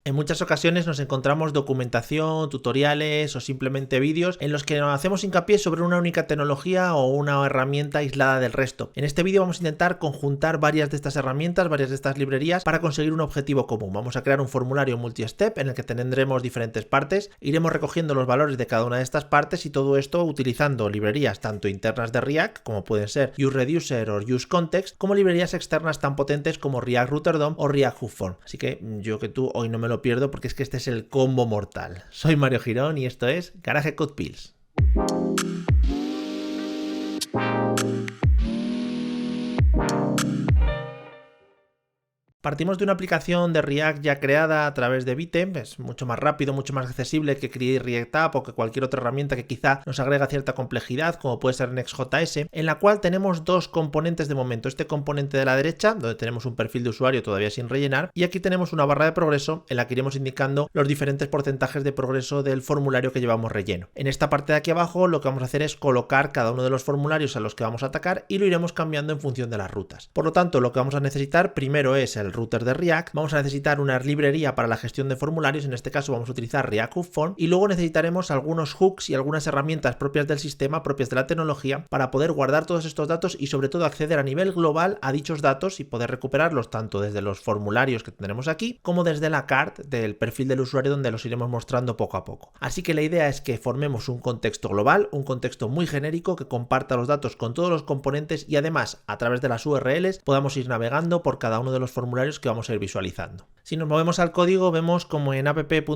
En muchas ocasiones nos encontramos documentación, tutoriales o simplemente vídeos en los que nos hacemos hincapié sobre una única tecnología o una herramienta aislada del resto. En este vídeo vamos a intentar conjuntar varias de estas herramientas, varias de estas librerías para conseguir un objetivo común. Vamos a crear un formulario multi-step en el que tendremos diferentes partes, iremos recogiendo los valores de cada una de estas partes y todo esto utilizando librerías tanto internas de React, como pueden ser UseReducer o UseContext, como librerías externas tan potentes como React Router DOM o React Hook-Form. Así que yo que tú hoy no me lo pierdo porque es que este es el combo mortal. Soy Mario Girón y esto es Garage Code Pills. Partimos de una aplicación de React ya creada a través de Vite, es mucho más rápido, mucho más accesible que Create React App o que cualquier otra herramienta que quizá nos agrega cierta complejidad, como puede ser Next.js, en la cual tenemos dos componentes de momento. Este componente de la derecha, donde tenemos un perfil de usuario todavía sin rellenar, y aquí tenemos una barra de progreso en la que iremos indicando los diferentes porcentajes de progreso del formulario que llevamos relleno. En esta parte de aquí abajo lo que vamos a hacer es colocar cada uno de los formularios a los que vamos a atacar y lo iremos cambiando en función de las rutas. Por lo tanto, lo que vamos a necesitar primero es el router de React, vamos a necesitar una librería para la gestión de formularios, en este caso vamos a utilizar React Hook-Form, y luego necesitaremos algunos hooks y algunas herramientas propias del sistema, propias de la tecnología, para poder guardar todos estos datos y sobre todo acceder a nivel global a dichos datos y poder recuperarlos tanto desde los formularios que tendremos aquí como desde la cart del perfil del usuario, donde los iremos mostrando poco a poco. Así que la idea es que formemos un contexto global, un contexto muy genérico que comparta los datos con todos los componentes y además a través de las URLs podamos ir navegando por cada uno de los formularios que vamos a ir visualizando. Si nos movemos al código, vemos como en app.jsx,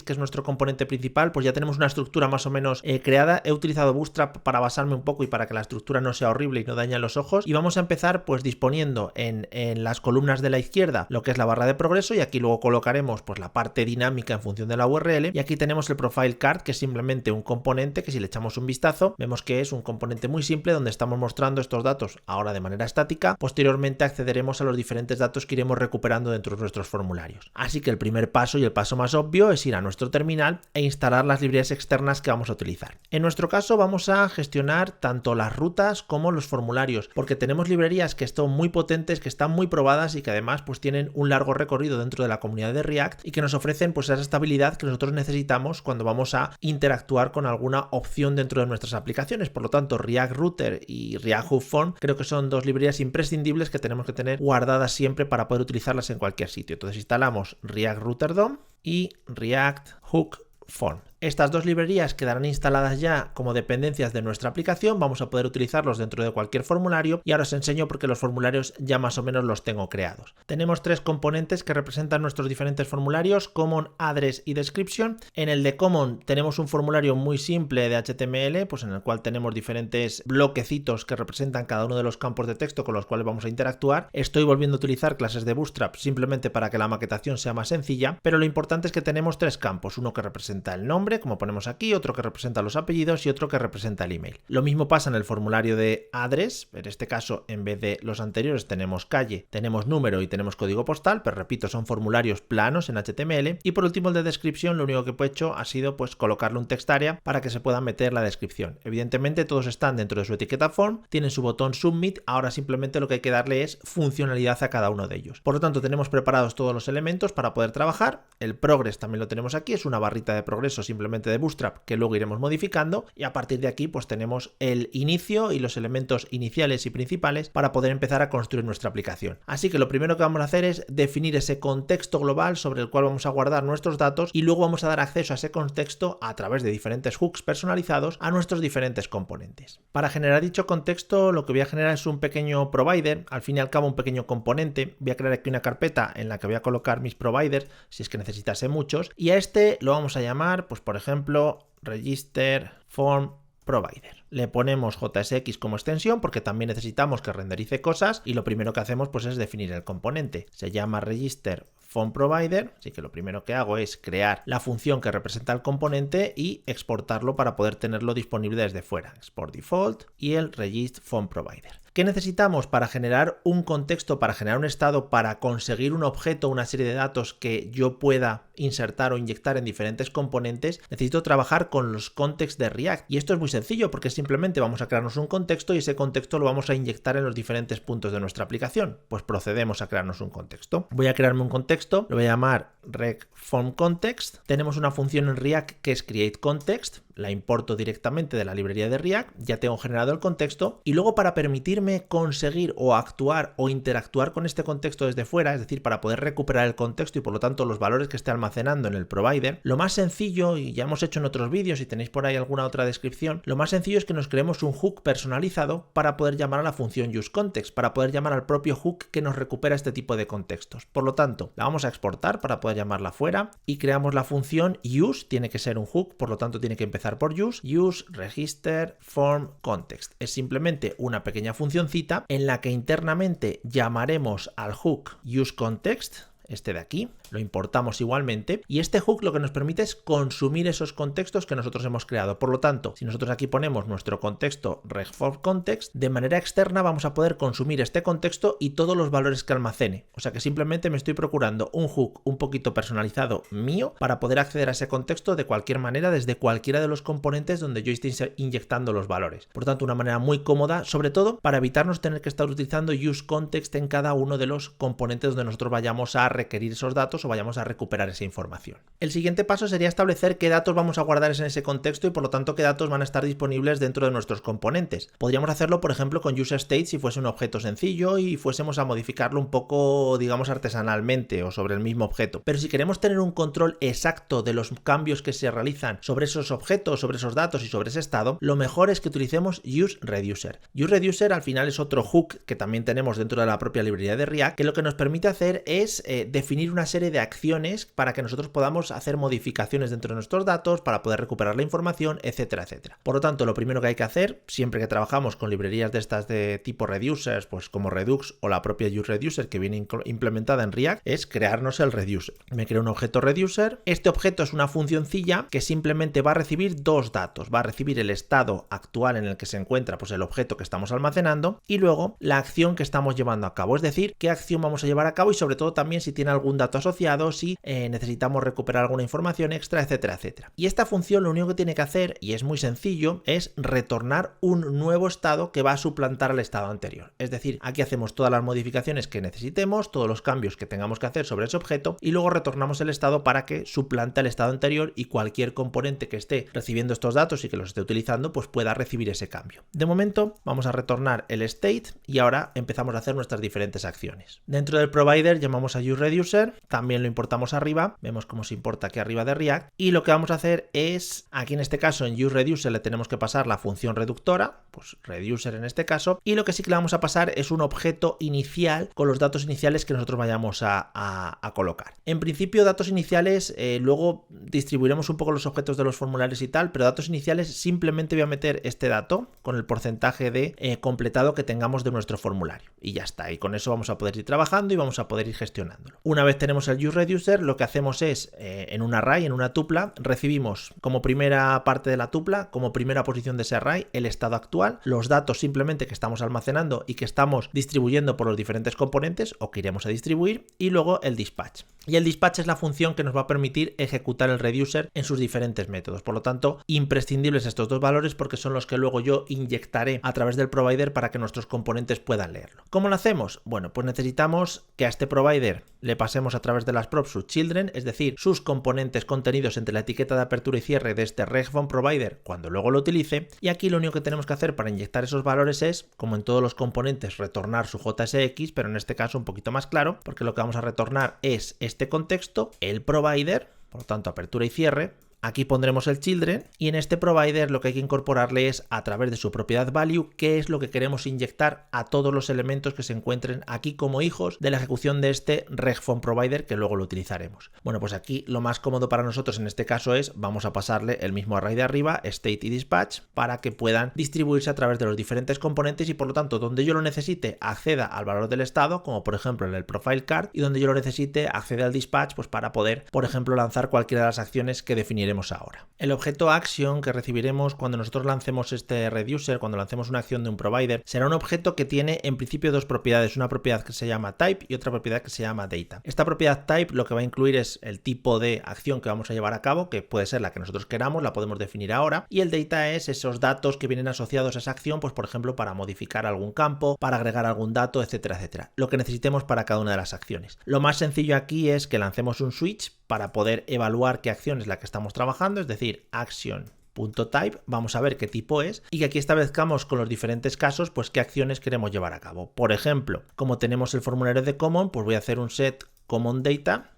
que es nuestro componente principal, pues ya tenemos una estructura más o menos creada. He utilizado Bootstrap para basarme un poco y para que la estructura no sea horrible y no dañe los ojos, y vamos a empezar pues disponiendo en las columnas de la izquierda lo que es la barra de progreso, y aquí luego colocaremos pues la parte dinámica en función de la URL, y aquí tenemos el profile card, que es simplemente un componente que si le echamos un vistazo vemos que es un componente muy simple donde estamos mostrando estos datos ahora de manera estática. Posteriormente accederemos a los diferentes datos que iremos recuperando dentro de nuestros formularios. Así que el primer paso y el paso más obvio es ir a nuestro terminal e instalar las librerías externas que vamos a utilizar. En nuestro caso vamos a gestionar tanto las rutas como los formularios, porque tenemos librerías que son muy potentes, que están muy probadas y que además pues tienen un largo recorrido dentro de la comunidad de React y que nos ofrecen pues esa estabilidad que nosotros necesitamos cuando vamos a interactuar con alguna opción dentro de nuestras aplicaciones. Por lo tanto, React Router y React Hook-Form creo que son dos librerías imprescindibles que tenemos que tener guardadas siempre para poder utilizarlas en cualquier sitio. Entonces instalamos React Router DOM y React Hook-Form. Estas dos librerías quedarán instaladas ya como dependencias de nuestra aplicación, vamos a poder utilizarlos dentro de cualquier formulario y ahora os enseño porque los formularios ya más o menos los tengo creados. Tenemos tres componentes que representan nuestros diferentes formularios: Common, Address y Description. En el de Common tenemos un formulario muy simple de HTML, pues en el cual tenemos diferentes bloquecitos que representan cada uno de los campos de texto con los cuales vamos a interactuar. Estoy volviendo a utilizar clases de Bootstrap simplemente para que la maquetación sea más sencilla, pero lo importante es que tenemos tres campos: uno que representa el nombre, como ponemos aquí, otro que representa los apellidos y otro que representa el email. Lo mismo pasa en el formulario de address. En este caso, en vez de los anteriores, tenemos calle, tenemos número y tenemos código postal, pero repito, son formularios planos en HTML. Y por último, el de descripción, lo único que he hecho ha sido pues colocarle un text area para que se pueda meter la descripción. Evidentemente todos están dentro de su etiqueta form, tienen su botón submit, ahora simplemente lo que hay que darle es funcionalidad a cada uno de ellos. Por lo tanto, tenemos preparados todos los elementos para poder trabajar. El progress también lo tenemos aquí, es una barrita de progreso simplemente de Bootstrap que luego iremos modificando, y a partir de aquí pues tenemos el inicio y los elementos iniciales y principales para poder empezar a construir nuestra aplicación. Así que lo primero que vamos a hacer es definir ese contexto global sobre el cual vamos a guardar nuestros datos y luego vamos a dar acceso a ese contexto a través de diferentes hooks personalizados a nuestros diferentes componentes. Para generar dicho contexto lo que voy a generar es un pequeño provider, al fin y al cabo un pequeño componente. Voy a crear aquí una carpeta en la que voy a colocar mis providers si es que necesitase muchos, y a este lo vamos a llamar pues por ejemplo Register Form Provider. Le ponemos JSX como extensión porque también necesitamos que renderice cosas, y lo primero que hacemos pues es definir el componente. Se llama Register Form Provider, así que lo primero que hago es crear la función que representa el componente y exportarlo para poder tenerlo disponible desde fuera. Export default y el Register Form Provider. ¿Qué necesitamos para generar un contexto, para generar un estado, para conseguir un objeto, una serie de datos que yo pueda insertar o inyectar en diferentes componentes? Necesito trabajar con los contexts de React. Y esto es muy sencillo porque simplemente vamos a crearnos un contexto y ese contexto lo vamos a inyectar en los diferentes puntos de nuestra aplicación. Pues procedemos a crearnos un contexto. Voy a crearme un contexto, lo voy a llamar RegFormContext. Tenemos una función en React que es createContext. La importo directamente de la librería de React, ya tengo generado el contexto y luego para permitirme conseguir o actuar o interactuar con este contexto desde fuera, es decir, para poder recuperar el contexto y por lo tanto los valores que esté almacenando en el provider, lo más sencillo, y ya hemos hecho en otros vídeos y tenéis por ahí alguna otra descripción, lo más sencillo es que nos creemos un hook personalizado para poder llamar a la función useContext, para poder llamar al propio hook que nos recupera este tipo de contextos. Por lo tanto, la vamos a exportar para poder llamarla fuera y creamos la función use, tiene que ser un hook, por lo tanto tiene que empezar por use register form context. Es simplemente una pequeña funcioncita en la que internamente llamaremos al hook useContext, este de aquí, lo importamos igualmente y este hook lo que nos permite es consumir esos contextos que nosotros hemos creado. Por lo tanto, si nosotros aquí ponemos nuestro contexto regFormContext, de manera externa vamos a poder consumir este contexto y todos los valores que almacene. O sea que simplemente me estoy procurando un hook un poquito personalizado mío para poder acceder a ese contexto de cualquier manera desde cualquiera de los componentes donde yo esté inyectando los valores. Por tanto, una manera muy cómoda, sobre todo para evitarnos tener que estar utilizando useContext en cada uno de los componentes donde nosotros vayamos a requerir esos datos o vayamos a recuperar esa información. El siguiente paso sería establecer qué datos vamos a guardar en ese contexto y por lo tanto qué datos van a estar disponibles dentro de nuestros componentes. Podríamos hacerlo, por ejemplo, con useState si fuese un objeto sencillo y fuésemos a modificarlo un poco, digamos, artesanalmente o sobre el mismo objeto. Pero si queremos tener un control exacto de los cambios que se realizan sobre esos objetos, sobre esos datos y sobre ese estado, lo mejor es que utilicemos useReducer. useReducer al final es otro hook que también tenemos dentro de la propia librería de React, que lo que nos permite hacer es definir una serie de acciones para que nosotros podamos hacer modificaciones dentro de nuestros datos, para poder recuperar la información, etcétera, etcétera. Por lo tanto, lo primero que hay que hacer, siempre que trabajamos con librerías de estas de tipo reducers, pues como Redux o la propia useReducer que viene implementada en React, es crearnos el reducer. Me creo un objeto reducer. Este objeto es una funcioncilla que simplemente va a recibir dos datos. Va a recibir el estado actual en el que se encuentra pues el objeto que estamos almacenando y luego la acción que estamos llevando a cabo. Es decir, qué acción vamos a llevar a cabo y sobre todo también si tiene algún dato asociado, si necesitamos recuperar alguna información extra, etcétera, etcétera. Y esta función lo único que tiene que hacer, y es muy sencillo, es retornar un nuevo estado que va a suplantar al estado anterior. Es decir, aquí hacemos todas las modificaciones que necesitemos, todos los cambios que tengamos que hacer sobre ese objeto y luego retornamos el estado para que suplante el estado anterior y cualquier componente que esté recibiendo estos datos y que los esté utilizando pues pueda recibir ese cambio. De momento vamos a retornar el state y ahora empezamos a hacer nuestras diferentes acciones. Dentro del provider llamamos a useReducer, también lo importamos arriba, vemos cómo se importa aquí arriba de React y lo que vamos a hacer es, aquí en este caso en useReducer le tenemos que pasar la función reductora, pues reducer en este caso, y lo que sí que le vamos a pasar es un objeto inicial con los datos iniciales que nosotros vayamos a colocar. En principio datos iniciales, luego distribuiremos un poco los objetos de los formularios y tal, pero datos iniciales simplemente voy a meter este dato con el porcentaje de completado que tengamos de nuestro formulario y ya está, y con eso vamos a poder ir trabajando y vamos a poder ir gestionándolo. Una vez tenemos el useReducer, lo que hacemos es en un array, en una tupla, recibimos como primera parte de la tupla, como primera posición de ese array, el estado actual, los datos simplemente que estamos almacenando y que estamos distribuyendo por los diferentes componentes o que iremos a distribuir, y luego el dispatch. Y el dispatch es la función que nos va a permitir ejecutar el reducer en sus diferentes métodos. Por lo tanto, imprescindibles estos dos valores porque son los que luego yo inyectaré a través del provider para que nuestros componentes puedan leerlo. ¿Cómo lo hacemos? Bueno, pues necesitamos que a este provider le pasemos a través de las props sus children, es decir, sus componentes contenidos entre la etiqueta de apertura y cierre de este regFormProvider cuando luego lo utilice. Y aquí lo único que tenemos que hacer para inyectar esos valores es, como en todos los componentes, retornar su JSX, pero en este caso un poquito más claro, porque lo que vamos a retornar es este contexto, el provider, por lo tanto apertura y cierre. Aquí pondremos el children y en este provider lo que hay que incorporarle es a través de su propiedad value qué es lo que queremos inyectar a todos los elementos que se encuentren aquí como hijos de la ejecución de este regFormProvider que luego lo utilizaremos. Bueno, pues aquí lo más cómodo para nosotros en este caso es vamos a pasarle el mismo array de arriba, state y dispatch, para que puedan distribuirse a través de los diferentes componentes y por lo tanto donde yo lo necesite acceda al valor del estado, como por ejemplo en el profile card, y donde yo lo necesite accede al dispatch pues para poder por ejemplo lanzar cualquiera de las acciones que definiremos definiremos ahora. El objeto action que recibiremos cuando nosotros lancemos este reducer, cuando lancemos una acción de un provider, será un objeto que tiene en principio dos propiedades, una propiedad que se llama type y otra propiedad que se llama data. Esta propiedad type lo que va a incluir es el tipo de acción que vamos a llevar a cabo, que puede ser la que nosotros queramos, la podemos definir ahora, y el data es esos datos que vienen asociados a esa acción, pues por ejemplo para modificar algún campo, para agregar algún dato, etcétera, etcétera, lo que necesitemos para cada una de las acciones. Lo más sencillo aquí es que lancemos un switch para poder evaluar qué acción es la que estamos trabajando, es decir, action.type, vamos a ver qué tipo es y que aquí establezcamos con los diferentes casos pues qué acciones queremos llevar a cabo. Por ejemplo, como tenemos el formulario de common, pues voy a hacer un set common data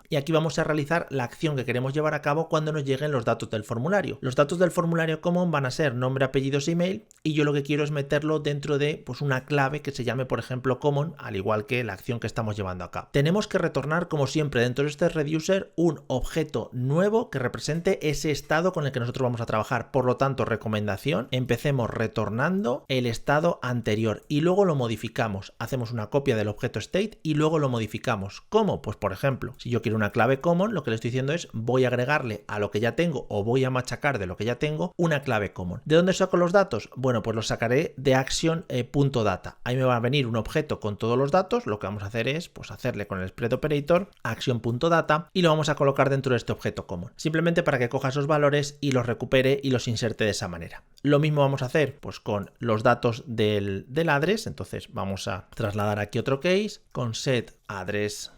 y aquí vamos a realizar la acción que queremos llevar a cabo cuando nos lleguen los datos del formulario. Los datos del formulario common van a ser nombre, apellidos, email y yo lo que quiero es meterlo dentro de pues una clave que se llame por ejemplo common, al igual que la acción que estamos llevando a cabo. Tenemos que retornar como siempre dentro de este reducer un objeto nuevo que represente ese estado con el que nosotros vamos a trabajar. Por lo tanto, recomendación, empecemos retornando el estado anterior y luego lo modificamos. Hacemos una copia del objeto state y luego lo modificamos. ¿Cómo? Pues por ejemplo, si yo quiero una clave common, lo que le estoy diciendo es voy a agregarle a lo que ya tengo o voy a machacar de lo que ya tengo una clave common. ¿De dónde saco los datos? Bueno, pues los sacaré de action.data. Ahí me va a venir un objeto con todos los datos. Lo que vamos a hacer es pues hacerle con el spread operator action.data y lo vamos a colocar dentro de este objeto common. Simplemente para que coja esos valores y los recupere y los inserte de esa manera. Lo mismo vamos a hacer pues con los datos del address. Entonces vamos a trasladar aquí otro case con set address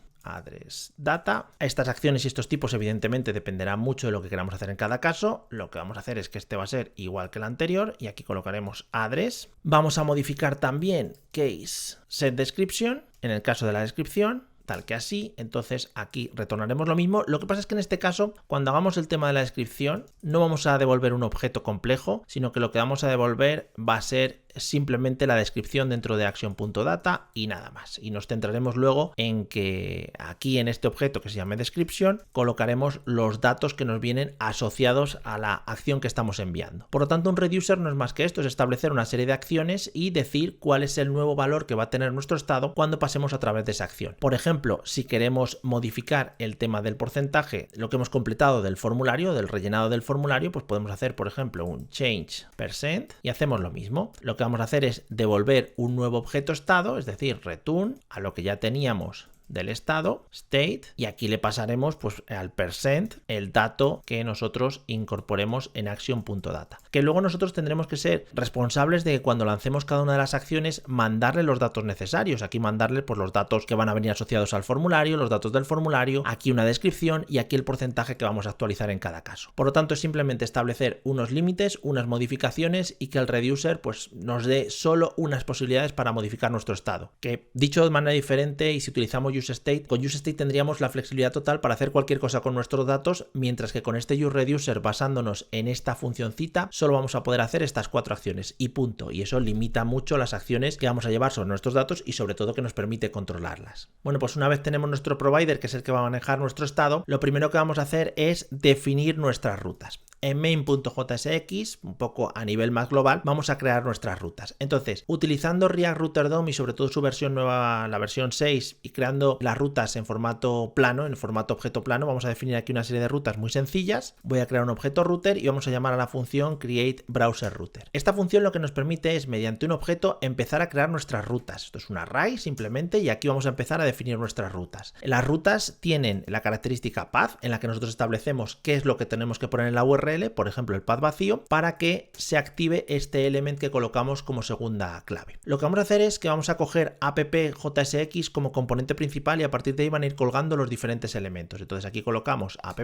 data. Estas acciones y estos tipos evidentemente dependerán mucho de lo que queramos hacer en cada caso. Lo que vamos a hacer es que este va a ser igual que el anterior y aquí colocaremos address. Vamos a modificar también case set description en el caso de la descripción, tal que así. Entonces aquí retornaremos lo mismo. Lo que pasa es que en este caso, cuando hagamos el tema de la descripción, no vamos a devolver un objeto complejo, sino que lo que vamos a devolver va a ser simplemente la descripción dentro de action.data y nada más. Y nos centraremos luego en que aquí en este objeto que se llame description colocaremos los datos que nos vienen asociados a la acción que estamos enviando. Por lo tanto, un reducer no es más que esto, es establecer una serie de acciones y decir cuál es el nuevo valor que va a tener nuestro estado cuando pasemos a través de esa acción. Por ejemplo, si queremos modificar el tema del porcentaje, lo que hemos completado del formulario, del rellenado del formulario, pues podemos hacer, por ejemplo, un change % y hacemos lo mismo. Lo que vamos a hacer es devolver un nuevo objeto estado, es decir, return a lo que ya teníamos del estado, state, y aquí le pasaremos pues al % el dato que nosotros incorporemos en action.data. Que luego nosotros tendremos que ser responsables de que cuando lancemos cada una de las acciones mandarle los datos necesarios. Aquí mandarle pues los datos que van a venir asociados al formulario, los datos del formulario, aquí una descripción y aquí el porcentaje que vamos a actualizar en cada caso. Por lo tanto, es simplemente establecer unos límites, unas modificaciones y que el reducer pues nos dé solo unas posibilidades para modificar nuestro estado. Que dicho de manera diferente, y si utilizamos useState, con useState tendríamos la flexibilidad total para hacer cualquier cosa con nuestros datos, mientras que con este useReducer, basándonos en esta funcioncita, solo vamos a poder hacer estas 4 acciones y punto. Y eso limita mucho las acciones que vamos a llevar sobre nuestros datos y sobre todo que nos permite controlarlas. Bueno, pues una vez tenemos nuestro provider, que es el que va a manejar nuestro estado, lo primero que vamos a hacer es definir nuestras rutas. En main.jsx, un poco a nivel más global, vamos a crear nuestras rutas. Entonces, utilizando React Router DOM y sobre todo su versión nueva, la versión 6, y creando las rutas en formato plano, en formato objeto plano, vamos a definir aquí una serie de rutas muy sencillas. Voy a crear un objeto router y vamos a llamar a la función createBrowserRouter. Esta función lo que nos permite es, mediante un objeto, empezar a crear nuestras rutas. Esto es un array simplemente y aquí vamos a empezar a definir nuestras rutas. Las rutas tienen la característica path, en la que nosotros establecemos qué es lo que tenemos que poner en la URL, por ejemplo el path vacío, para que se active este element que colocamos como segunda clave. Lo que vamos a hacer es que vamos a coger app.jsx como componente principal y a partir de ahí van a ir colgando los diferentes elementos. Entonces aquí colocamos app,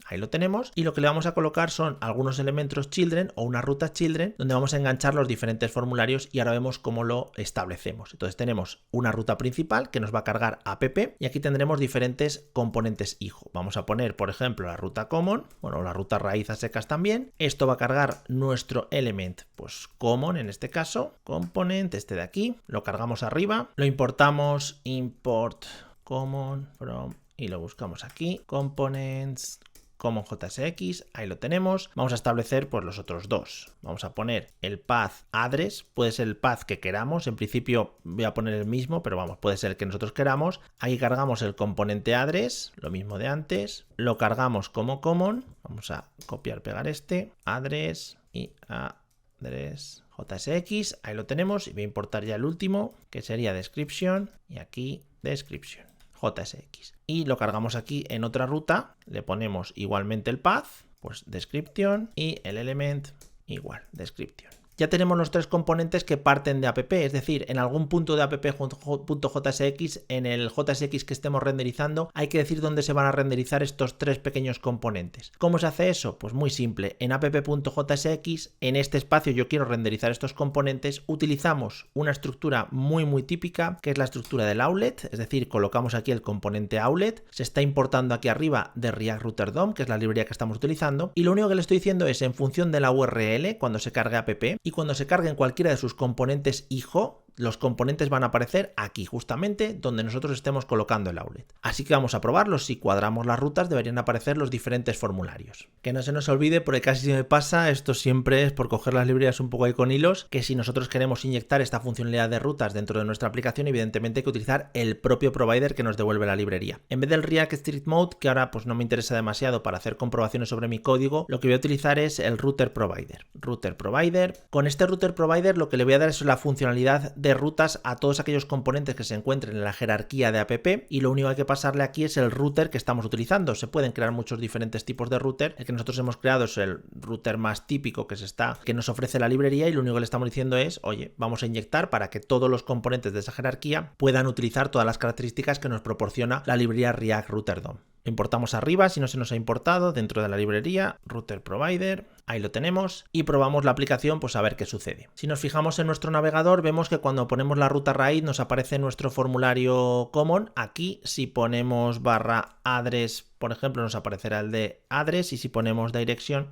ahí lo tenemos, y lo que le vamos a colocar son algunos elementos children o una ruta children donde vamos a enganchar los diferentes formularios y ahora vemos cómo lo establecemos. Entonces tenemos una ruta principal que nos va a cargar app y aquí tendremos diferentes componentes hijo. Vamos a poner, por ejemplo, la ruta common, bueno, la ruta raíz a secas también. Esto va a cargar nuestro element, pues common en este caso, component, este de aquí, lo cargamos arriba, lo importamos, import common from, y lo buscamos aquí, components common JSX, ahí lo tenemos. Vamos a establecer pues los otros dos. Vamos a poner el path address, puede ser el path que queramos. En principio voy a poner el mismo, pero vamos, puede ser el que nosotros queramos. Ahí cargamos el componente address, lo mismo de antes. Lo cargamos como common. Vamos a copiar, pegar este, address y address JSX, ahí lo tenemos. Y voy a importar ya el último, que sería description, y aquí description. JSX. Y lo cargamos aquí en otra ruta, le ponemos igualmente el path, pues description, y el element igual, description. Ya tenemos los tres componentes que parten de app, es decir, en algún punto de app.jsx, en el JSX que estemos renderizando, hay que decir dónde se van a renderizar estos tres pequeños componentes. ¿Cómo se hace eso? Pues muy simple, en app.jsx, en este espacio yo quiero renderizar estos componentes, utilizamos una estructura muy típica, que es la estructura del outlet, es decir, colocamos aquí el componente outlet, se está importando aquí arriba de React Router DOM, que es la librería que estamos utilizando, y lo único que le estoy diciendo es en función de la URL, cuando se cargue app, y cuando se carguen cualquiera de sus componentes hijo, los componentes van a aparecer aquí, justamente donde nosotros estemos colocando el outlet. Así que vamos a probarlos. Si cuadramos las rutas, deberían aparecer los diferentes formularios. Que no se nos olvide, porque casi se me pasa, esto siempre es por coger las librerías un poco ahí con hilos, que si nosotros queremos inyectar esta funcionalidad de rutas dentro de nuestra aplicación, evidentemente hay que utilizar el propio provider que nos devuelve la librería. En vez del React Strict Mode, que ahora pues no me interesa demasiado para hacer comprobaciones sobre mi código, lo que voy a utilizar es el Router Provider. Router Provider. Con este Router Provider lo que le voy a dar es la funcionalidad de rutas a todos aquellos componentes que se encuentren en la jerarquía de app, y lo único que hay que pasarle aquí es el router que estamos utilizando. Se pueden crear muchos diferentes tipos de router. El que nosotros hemos creado es el router más típico que nos ofrece la librería, y lo único que le estamos diciendo es, oye, vamos a inyectar para que todos los componentes de esa jerarquía puedan utilizar todas las características que nos proporciona la librería React Router DOM. Lo importamos arriba, si no se nos ha importado, dentro de la librería, Router Provider, ahí lo tenemos, y probamos la aplicación pues a ver qué sucede. Si nos fijamos en nuestro navegador, vemos que cuando ponemos la ruta raíz nos aparece nuestro formulario common. Aquí si ponemos /address, por ejemplo, nos aparecerá el de address, y si ponemos description,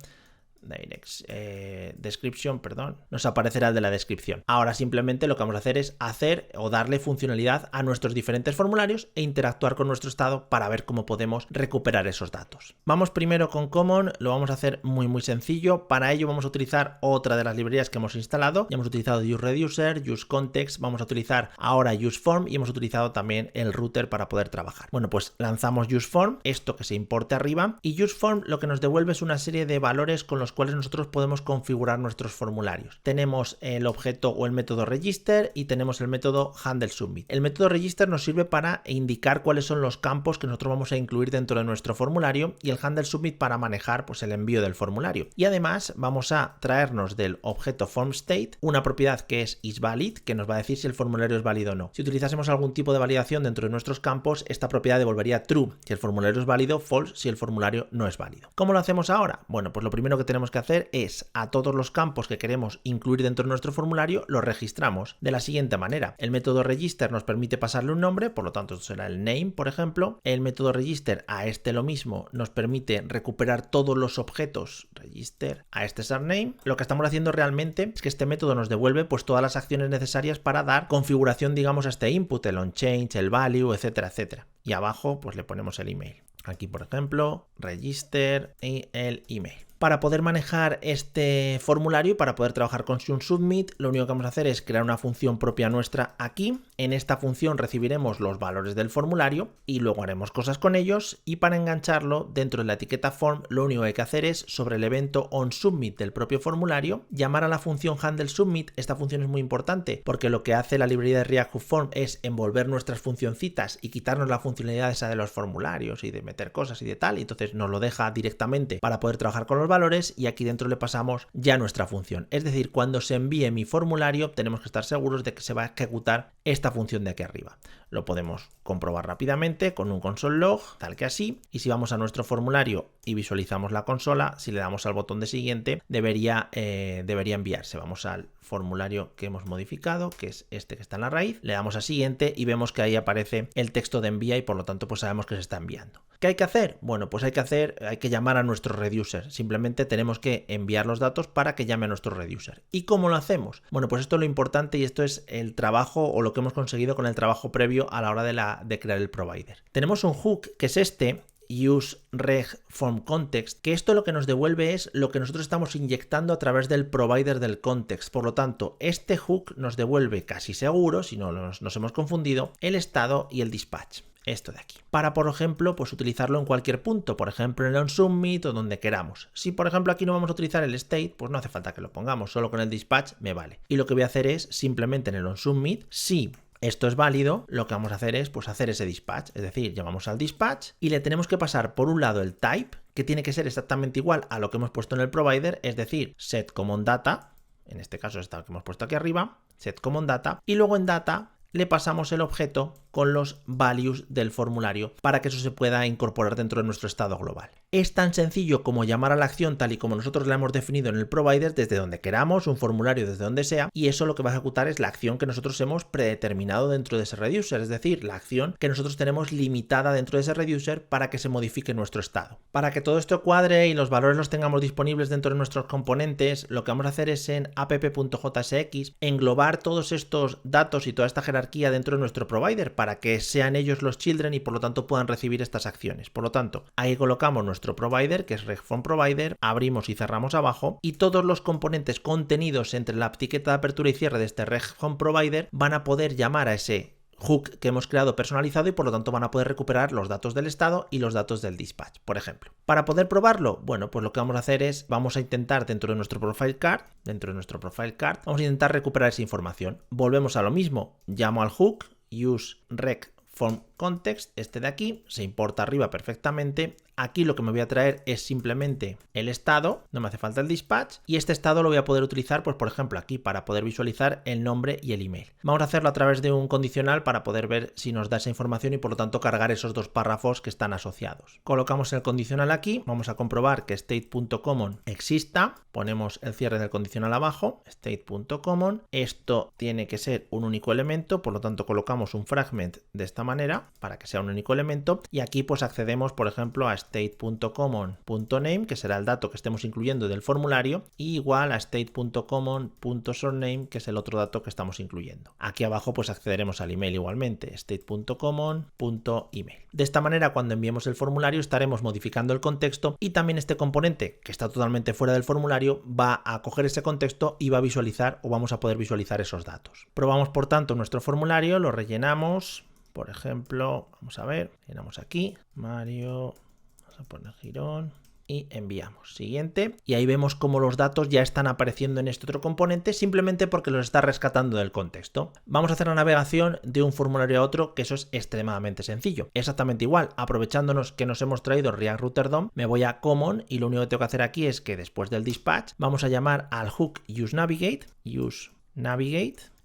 nos aparecerá el de la descripción. Ahora simplemente lo que vamos a hacer es hacer o darle funcionalidad a nuestros diferentes formularios e interactuar con nuestro estado para ver cómo podemos recuperar esos datos. Vamos primero con Common, lo vamos a hacer muy sencillo. Para ello vamos a utilizar otra de las librerías que hemos instalado. Ya hemos utilizado useReducer, useContext, vamos a utilizar ahora useForm y hemos utilizado también el router para poder trabajar. Bueno, pues lanzamos useForm, esto que se importe arriba, y useForm lo que nos devuelve es una serie de valores con los cuales nosotros podemos configurar nuestros formularios. Tenemos el objeto o el método register y tenemos el método handleSubmit. El método register nos sirve para indicar cuáles son los campos que nosotros vamos a incluir dentro de nuestro formulario, y el handleSubmit para manejar pues el envío del formulario. Y además vamos a traernos del objeto formState una propiedad que es isValid, que nos va a decir si el formulario es válido o no. Si utilizásemos algún tipo de validación dentro de nuestros campos, esta propiedad devolvería true si el formulario es válido, false si el formulario no es válido. ¿Cómo lo hacemos ahora? Bueno, pues lo primero que tenemos que hacer es a todos los campos que queremos incluir dentro de nuestro formulario los registramos de la siguiente manera. El método register nos permite pasarle un nombre, por lo tanto esto será el name, por ejemplo. El método register a este lo mismo, nos permite recuperar todos los objetos register a este surname. Lo que estamos haciendo realmente es que este método nos devuelve pues todas las acciones necesarias para dar configuración, digamos, a este input, el onChange, el value, etcétera. Y abajo pues le ponemos el email. Aquí, por ejemplo, register y el email. Para poder manejar este formulario y para poder trabajar con submit, lo único que vamos a hacer es crear una función propia nuestra aquí. En esta función recibiremos los valores del formulario y luego haremos cosas con ellos, y para engancharlo dentro de la etiqueta form lo único que hay que hacer es, sobre el evento onSubmit del propio formulario, llamar a la función handleSubmit. Esta función es muy importante porque lo que hace la librería de React Form es envolver nuestras funcioncitas y quitarnos la funcionalidad esa de los formularios y de meter cosas y de tal, y entonces nos lo deja directamente para poder trabajar con los valores, y aquí dentro le pasamos ya nuestra función. Es decir, cuando se envíe mi formulario tenemos que estar seguros de que se va a ejecutar esta función de aquí arriba. Lo podemos comprobar rápidamente con un console log, tal que así, y si vamos a nuestro formulario y visualizamos la consola, si le damos al botón de siguiente debería enviarse. Vamos al formulario que hemos modificado, que es este que está en la raíz, le damos a siguiente y vemos que ahí aparece el texto de envía, y por lo tanto pues sabemos que se está enviando. ¿Qué hay que hacer? Bueno, pues hay que llamar a nuestro reducer. Simplemente tenemos que enviar los datos para que llame a nuestro reducer. ¿Y cómo lo hacemos? Bueno, pues esto es lo importante, y esto es el trabajo o lo que hemos conseguido con el trabajo previo a la hora de crear el provider. Tenemos un hook que es este, useRegFromContext, que esto lo que nos devuelve es lo que nosotros estamos inyectando a través del provider del context. Por lo tanto, este hook nos devuelve casi seguro, si no nos hemos confundido, el estado y el dispatch. Esto de aquí. Para, por ejemplo, pues utilizarlo en cualquier punto, por ejemplo en el onSubmit o donde queramos. Si, por ejemplo, aquí no vamos a utilizar el state, pues no hace falta que lo pongamos, solo con el dispatch me vale. Y lo que voy a hacer es simplemente en el onSubmit, si esto es válido, lo que vamos a hacer es pues hacer ese dispatch, es decir, llamamos al dispatch y le tenemos que pasar por un lado el type, que tiene que ser exactamente igual a lo que hemos puesto en el provider, es decir, setCommonData, en este caso es esta que hemos puesto aquí arriba, setCommonData, y luego en data le pasamos el objeto con los values del formulario para que eso se pueda incorporar dentro de nuestro estado global. Es tan sencillo como llamar a la acción tal y como nosotros la hemos definido en el provider desde donde queramos, un formulario desde donde sea, y eso lo que va a ejecutar es la acción que nosotros hemos predeterminado dentro de ese reducer, es decir, la acción que nosotros tenemos limitada dentro de ese reducer para que se modifique nuestro estado. Para que todo esto cuadre y los valores los tengamos disponibles dentro de nuestros componentes, lo que vamos a hacer es en app.jsx englobar todos estos datos y toda esta jerarquía dentro de nuestro provider para que sean ellos los children y por lo tanto puedan recibir estas acciones. Por lo tanto, ahí colocamos nuestro provider, que es RegFromProvider, abrimos y cerramos abajo, y todos los componentes contenidos entre la etiqueta de apertura y cierre de este RegFromProvider van a poder llamar a ese hook que hemos creado personalizado y por lo tanto van a poder recuperar los datos del estado y los datos del dispatch, por ejemplo. Para poder probarlo, bueno, pues lo que vamos a hacer es, vamos a intentar dentro de nuestro profile card, vamos a intentar recuperar esa información. Volvemos a lo mismo, llamo al hook, useRegFromContext, este de aquí, se importa arriba perfectamente. Aquí lo que me voy a traer es simplemente el estado, no me hace falta el dispatch, y este estado lo voy a poder utilizar, pues por ejemplo aquí, para poder visualizar el nombre y el email. Vamos a hacerlo a través de un condicional para poder ver si nos da esa información y por lo tanto cargar esos dos párrafos que están asociados. Colocamos el condicional aquí, vamos a comprobar que state.common exista, ponemos el cierre del condicional abajo, state.common, esto tiene que ser un único elemento, por lo tanto colocamos un fragment de esta manera para que sea un único elemento y aquí pues accedemos por ejemplo a state.common.name, que será el dato que estemos incluyendo del formulario, y igual a state.common.sourceName, que es el otro dato que estamos incluyendo. Aquí abajo pues accederemos al email igualmente, state.common.email. De esta manera, cuando enviemos el formulario estaremos modificando el contexto y también este componente que está totalmente fuera del formulario va a coger ese contexto y va a visualizar o vamos a poder visualizar esos datos. Probamos por tanto nuestro formulario, lo rellenamos, por ejemplo, vamos a ver, llenamos aquí, Mario, a poner Girón y enviamos. Siguiente. Y ahí vemos cómo los datos ya están apareciendo en este otro componente simplemente porque los está rescatando del contexto. Vamos a hacer la navegación de un formulario a otro, que eso es extremadamente sencillo. Exactamente igual, aprovechándonos que nos hemos traído React Router DOM, me voy a Common y lo único que tengo que hacer aquí es que después del dispatch vamos a llamar al hook useNavigate,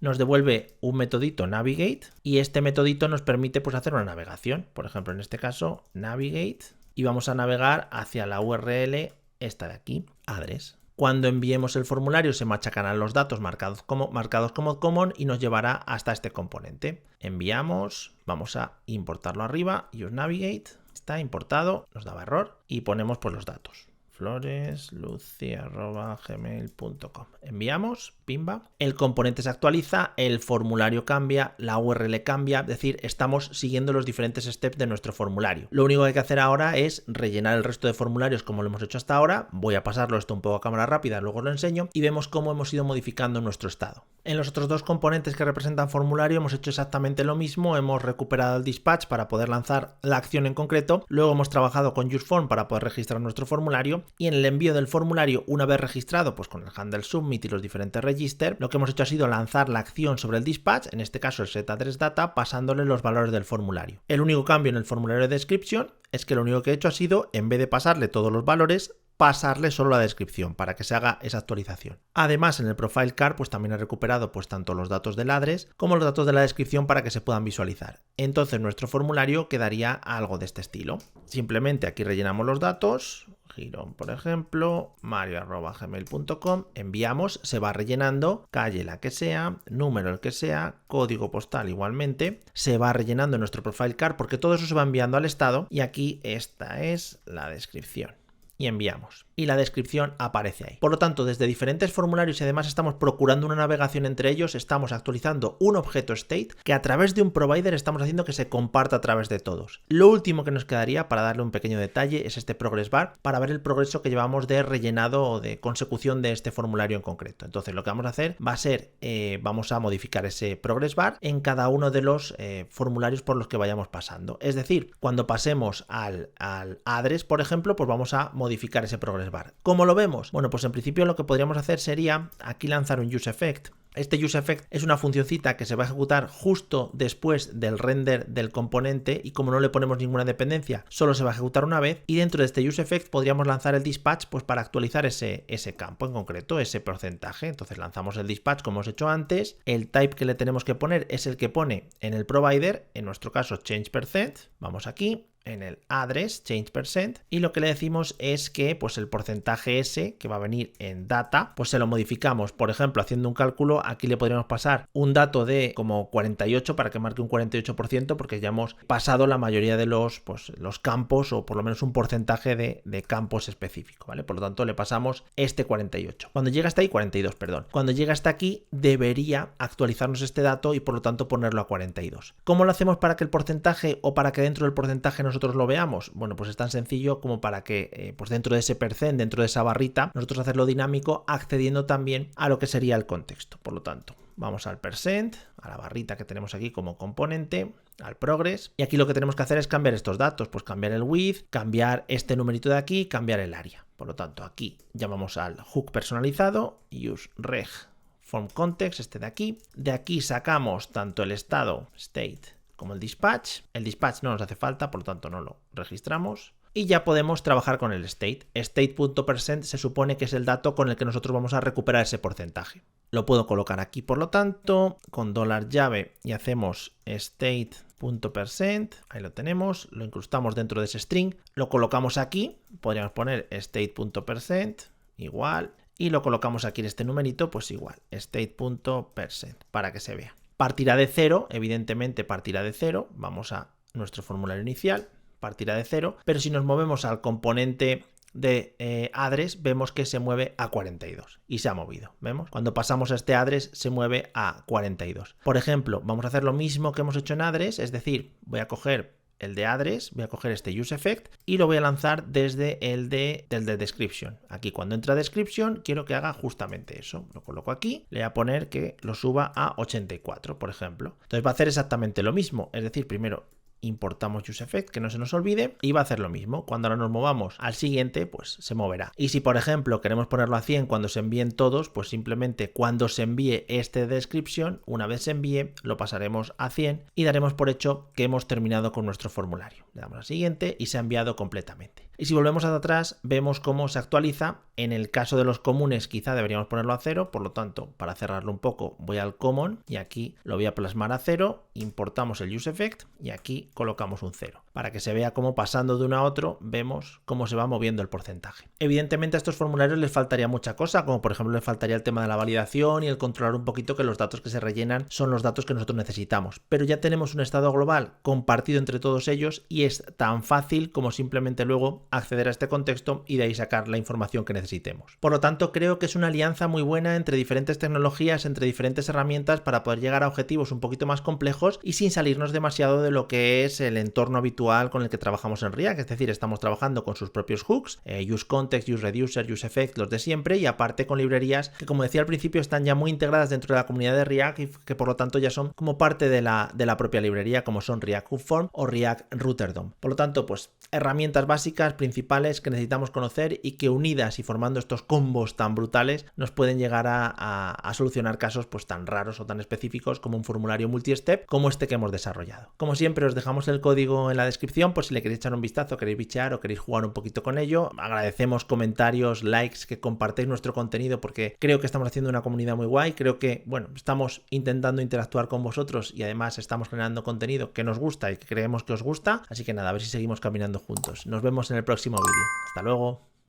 nos devuelve un metodito navigate y este metodito nos permite pues hacer una navegación. Por ejemplo, en este caso, navigate, y vamos a navegar hacia la URL esta de aquí, address. Cuando enviemos el formulario se machacarán los datos marcados como common y nos llevará hasta este componente. Enviamos, vamos a importarlo arriba, useNavigate, está importado, nos daba error y ponemos pues los datos. floresluci@gmail.com. Enviamos, pimba. El componente se actualiza, el formulario cambia, la URL cambia, es decir, estamos siguiendo los diferentes steps de nuestro formulario. Lo único que hay que hacer ahora es rellenar el resto de formularios como lo hemos hecho hasta ahora. Voy a pasarlo esto un poco a cámara rápida, luego os lo enseño y vemos cómo hemos ido modificando nuestro estado. En los otros dos componentes que representan formulario hemos hecho exactamente lo mismo, hemos recuperado el dispatch para poder lanzar la acción en concreto, luego hemos trabajado con useForm para poder registrar nuestro formulario y en el envío del formulario, una vez registrado pues con el handle submit y los diferentes register, lo que hemos hecho ha sido lanzar la acción sobre el dispatch, en este caso el setAddressData, pasándole los valores del formulario. El único cambio en el formulario de description es que lo único que he hecho ha sido, en vez de pasarle todos los valores, pasarle solo la descripción para que se haga esa actualización. Además, en el profile card pues también he recuperado pues tanto los datos del address como los datos de la descripción para que se puedan visualizar. Entonces nuestro formulario quedaría algo de este estilo. Simplemente aquí rellenamos los datos, Girón por ejemplo, mario@gmail.com, enviamos, se va rellenando, calle la que sea, número el que sea, código postal igualmente, se va rellenando en nuestro profile card porque todo eso se va enviando al estado y aquí esta es la descripción. y enviamos. Y la descripción aparece ahí. Por lo tanto, desde diferentes formularios y además estamos procurando una navegación entre ellos, estamos actualizando un objeto state que a través de un provider estamos haciendo que se comparta a través de todos. Lo último que nos quedaría para darle un pequeño detalle es este progress bar para ver el progreso que llevamos de rellenado o de consecución de este formulario en concreto. Entonces lo que vamos a hacer va a ser, vamos a modificar ese progress bar en cada uno de los formularios por los que vayamos pasando. Es decir, cuando pasemos al address, por ejemplo, pues vamos a modificar ese progress bar. ¿Cómo lo vemos? Bueno, pues en principio lo que podríamos hacer sería aquí lanzar un useEffect. Este useEffect es una funcioncita que se va a ejecutar justo después del render del componente y como no le ponemos ninguna dependencia, solo se va a ejecutar una vez y dentro de este useEffect podríamos lanzar el dispatch pues para actualizar ese campo en concreto, ese porcentaje. Entonces lanzamos el dispatch como hemos hecho antes, el type que le tenemos que poner es el que pone en el provider, en nuestro caso change%, vamos aquí, en el address change% y lo que le decimos es que pues el porcentaje ese que va a venir en data pues se lo modificamos, por ejemplo haciendo un cálculo aquí le podríamos pasar un dato de como 48 para que marque un 48% porque ya hemos pasado la mayoría de los campos o por lo menos un porcentaje de campos específico, ¿vale? Por lo tanto le pasamos este 48. Cuando llega hasta ahí, 42, perdón. Cuando llega hasta aquí debería actualizarnos este dato y por lo tanto ponerlo a 42. ¿Cómo lo hacemos para que el porcentaje o para que dentro del porcentaje nosotros lo veamos? Bueno, pues es tan sencillo como para que pues dentro de ese %, dentro de esa barrita, nosotros hacerlo dinámico accediendo también a lo que sería el contexto. Por lo tanto, vamos al %, a la barrita que tenemos aquí como componente, al progress, y aquí lo que tenemos que hacer es cambiar estos datos, pues cambiar el width, cambiar este numerito de aquí, cambiar el área. Por lo tanto, aquí llamamos al hook personalizado, use reg form context, este de aquí sacamos tanto el estado, state, como el dispatch no nos hace falta, por lo tanto no lo registramos. Y ya podemos trabajar con el state. State.percent se supone que es el dato con el que nosotros vamos a recuperar ese porcentaje. Lo puedo colocar aquí, por lo tanto, con $llave y hacemos state.percent. Ahí lo tenemos, lo incrustamos dentro de ese string, lo colocamos aquí, podríamos poner state.percent, igual, y lo colocamos aquí en este numerito, pues igual, state.percent, para que se vea. Partirá de 0, evidentemente partirá de 0, vamos a nuestro formulario inicial, partirá de 0, pero si nos movemos al componente de address vemos que se mueve a 42 y se ha movido, ¿vemos? Cuando pasamos a este address se mueve a 42. Por ejemplo, vamos a hacer lo mismo que hemos hecho en address, es decir, voy a coger el de address, voy a coger este useEffect y lo voy a lanzar desde el de description. Aquí cuando entra description quiero que haga justamente eso. Lo coloco aquí, le voy a poner que lo suba a 84, por ejemplo. Entonces va a hacer exactamente lo mismo, es decir, primero importamos useEffect, que no se nos olvide, y va a hacer lo mismo. Cuando ahora nos movamos al siguiente, pues se moverá. Y si por ejemplo queremos ponerlo a 100 cuando se envíen todos, pues simplemente cuando se envíe este description, una vez se envíe, lo pasaremos a 100 y daremos por hecho que hemos terminado con nuestro formulario. Le damos a siguiente y se ha enviado completamente. Y si volvemos hacia atrás, vemos cómo se actualiza. En el caso de los comunes quizá deberíamos ponerlo a 0, por lo tanto, para cerrarlo un poco, voy al common y aquí lo voy a plasmar a 0, importamos el useEffect y aquí colocamos un 0, para que se vea cómo pasando de uno a otro vemos cómo se va moviendo el porcentaje. Evidentemente a estos formularios les faltaría mucha cosa, como por ejemplo les faltaría el tema de la validación y el controlar un poquito que los datos que se rellenan son los datos que nosotros necesitamos, pero ya tenemos un estado global compartido entre todos ellos y es tan fácil como simplemente luego acceder a este contexto y de ahí sacar la información que necesitemos. Por lo tanto, creo que es una alianza muy buena entre diferentes tecnologías, entre diferentes herramientas para poder llegar a objetivos un poquito más complejos y sin salirnos demasiado de lo que es el entorno habitual con el que trabajamos en React, es decir, estamos trabajando con sus propios hooks, useContext, useReducer, useEffect, los de siempre, y aparte con librerías que, como decía al principio, están ya muy integradas dentro de la comunidad de React y que por lo tanto ya son como parte de la propia librería, como son React Hookform o React Router DOM. Por lo tanto, pues herramientas básicas, principales que necesitamos conocer y que unidas y formando estos combos tan brutales nos pueden llegar a solucionar casos pues tan raros o tan específicos como un formulario multi-step como este que hemos desarrollado. Como siempre, os dejamos el código en la descripción por si le queréis echar un vistazo, queréis bichear o queréis jugar un poquito con ello. Agradecemos comentarios, likes, que compartáis nuestro contenido porque creo que estamos haciendo una comunidad muy guay, creo que, bueno, estamos intentando interactuar con vosotros y además estamos generando contenido que nos gusta y que creemos que os gusta, así que nada, a ver si seguimos caminando juntos. Nos vemos en el próximo vídeo. Hasta luego.